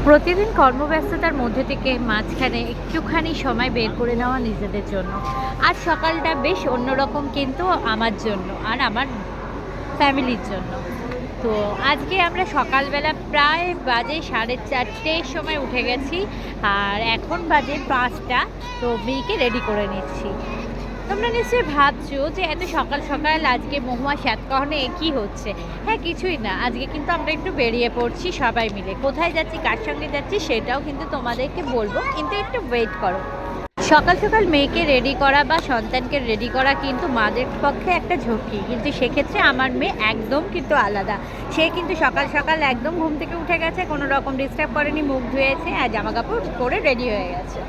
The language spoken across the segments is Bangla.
প্রতিদিন কর্মব্যস্ততার মধ্যে থেকে মাঝখানে একটুখানি সময় বের করে নেওয়া নিজেদের জন্য। আজ সকালটা বেশ অন্যরকম কিন্তু আমার জন্য আর আমার ফ্যামিলির জন্য। তো আজকে আমরা সকালবেলা প্রায় বাজে 4:30 সময় উঠে গেছি, আর এখন বাজে 5টা। তো মেয়েকে রেডি করে নিচ্ছি। তোমরা নিশ্চয়ই ভাবছো যে এত সকাল সকাল আজকে মহুয়া সাতকাহনে কী হচ্ছে। হ্যাঁ, কিছুই না, আজকে কিন্তু আমরা একটু বেরিয়ে পড়ছি সবাই মিলে। কোথায় যাচ্ছি, কার সঙ্গে যাচ্ছি সেটাও কিন্তু তোমাদেরকে বলবো, কিন্তু একটু ওয়েট করো। সকাল সকাল মেয়েকে রেডি করা বা সন্তানকে রেডি করা কিন্তু মাদের পক্ষে একটা ঝুঁকি, কিন্তু সেক্ষেত্রে আমার মেয়ে একদম কিন্তু আলাদা। সে কিন্তু সকাল সকাল একদম ঘুম থেকে উঠে গেছে, কোনো রকম ডিস্টার্ব করেনি, মুখ ধুয়েছে আর জামা কাপড় পরে রেডি হয়ে গেছে।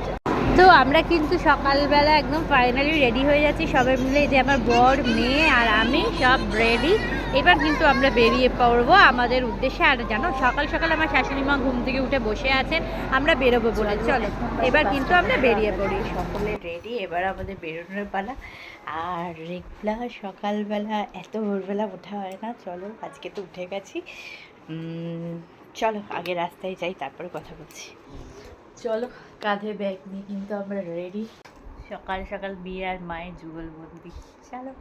তো আমরা কিন্তু সকালবেলা একদম ফাইনালি রেডি হয়ে যাচ্ছি সবাই মিলে। যে আমার বর, মেয়ে আর আমি সব রেডি। এবার কিন্তু আমরা বেরিয়ে পড়বো আমাদের উদ্দেশ্যে। আর জানো, সকাল সকাল আমার শাশুড়ি মা ঘুম থেকে উঠে বসে আছেন, আমরা বেরোবো বলে। চলো এবার কিন্তু আমরা বেরিয়ে পড়ি। সকলে রেডি, এবার আমাদের বেরোনোর পালা। আর রেগুলা সকালবেলা এত ভোরবেলা ওঠা হয় না, চলো আজকে তো উঠে গেছি। চলো আগে রাস্তায় যাই, তারপরে কথা বলছি। চলো, কাঁধে ব্যাগ নিয়ে কিন্তু আমরা রেডি। সকাল সকাল বিয়ে আর মায়ের যুগলবন্দি। চলো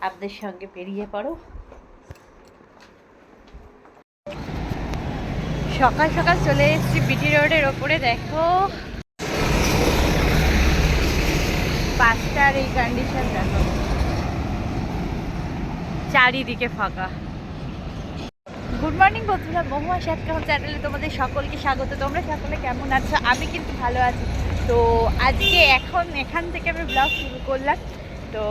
আপনাদের সঙ্গে বেরিয়ে পড়ো। সকাল সকাল চলে এসেছি বিটি রোডের ওপরে। দেখো 5টার এই কন্ডিশন, দেখো চারিদিকে ফাঁকা। গুড মর্নিং বন্ধুরা, মহুয়া সাতকাহন চ্যানেলে তোমাদের সকলকে স্বাগত। তোমরা সকলে কেমন আছো? আমি কিন্তু ভালো আছি। তো আজকে এখান থেকে আমি ব্লগ শুরু করলাম। তো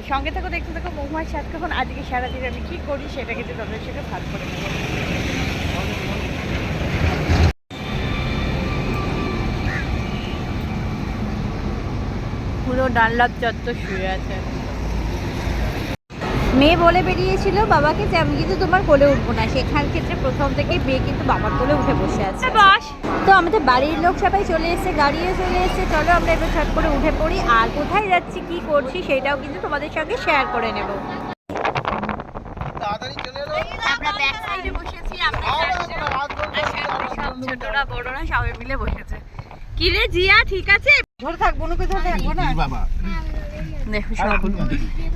সঙ্গে থাকো, দেখতে থাকো মহুয়া সাতকাহন। আজকে সারাদিন আমি কী করি সেটা কিন্তু তোমাদের সাথে ভাগ করে নেব। পুরো ডানলাভ চত্বর শুয়ে আছে। মেয়ে বলে বেরিয়েছিল বাবাকে যে আমি কিন্তু তোমার কোলে উঠবো না, সেখান ক্ষেত্রে প্রথম থেকেই মেয়ে কিন্তু বাবার কোলে উঠে বসে আছে। তো আমাদের বাড়ির লোক সবাই চলে এসেছে, গাড়িও চলে এসেছে। চলো আমরা এবার ছট করে উঠে পড়ি। আর কোথায় যাচ্ছি, কি করছি সেটাও কিন্তু তোমাদের সঙ্গে শেয়ার করে নেব। আমরা ব্যাক সাইডে বসেছি, সব ছোটরা বড়রা সবাই মিলে বসেছে। কি রে জিয়া, ঠিক আছে? ধরে থাক, বনুকে ধরে থাকবো না বাবা। দেখো সব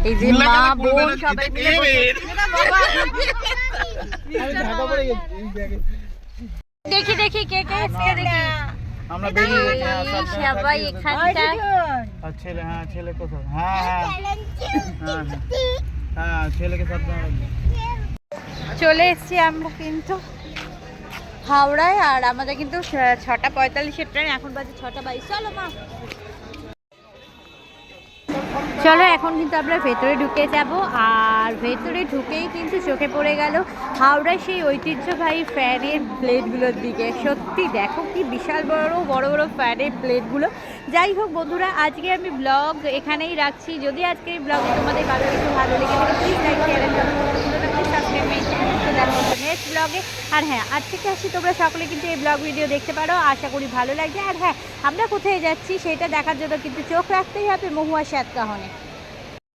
এই যে মা বোন সবাই মিলে দেখি দেখি কে কে এসে দেখি। আমরা বেরিয়ে গেছি সবাই এখানটা। ছেলে, হ্যাঁ ছেলে কোথায়? হ্যাঁ হ্যাঁ ছেলেকে সাথে চলে এসেছি আমরা কিন্তু হাওড়ায়। আর আমাদের কিন্তু 6:45-এর ট্রেন, এখন বাজে 6:22। চলো মা, চলো এখন কিন্তু আমরা ভেতরে ঢুকে যাব। আর ভেতরে ঢুকেই কিন্তু চোখে পড়ে গেল হাওড়ায় সেই ঐতিহ্যবাহী ফ্যানের প্লেটগুলোর দিকে। সত্যি দেখো কি বিশাল বড় বড় বড় ফ্যানের প্লেটগুলো। যাই হোক বন্ধুরা, আজকে আমি ব্লগ এখানেই রাখছি। যদি আজকে এই ব্লগে তোমাদের ভালো লেগে থাকে please like share and subscribe next ব্লগে। আর হ্যাঁ, আজ থেকে আসি, তোমরা সকলে কিন্তু এই ব্লগ ভিডিও দেখতে পারো, আশা করি ভালো লাগবে। আর হ্যাঁ, আমরা কোথায় যাচ্ছি সেটা দেখার জন্য কিন্তু চোখ রাখতেই হবে মহুয়া সাতকাহনে।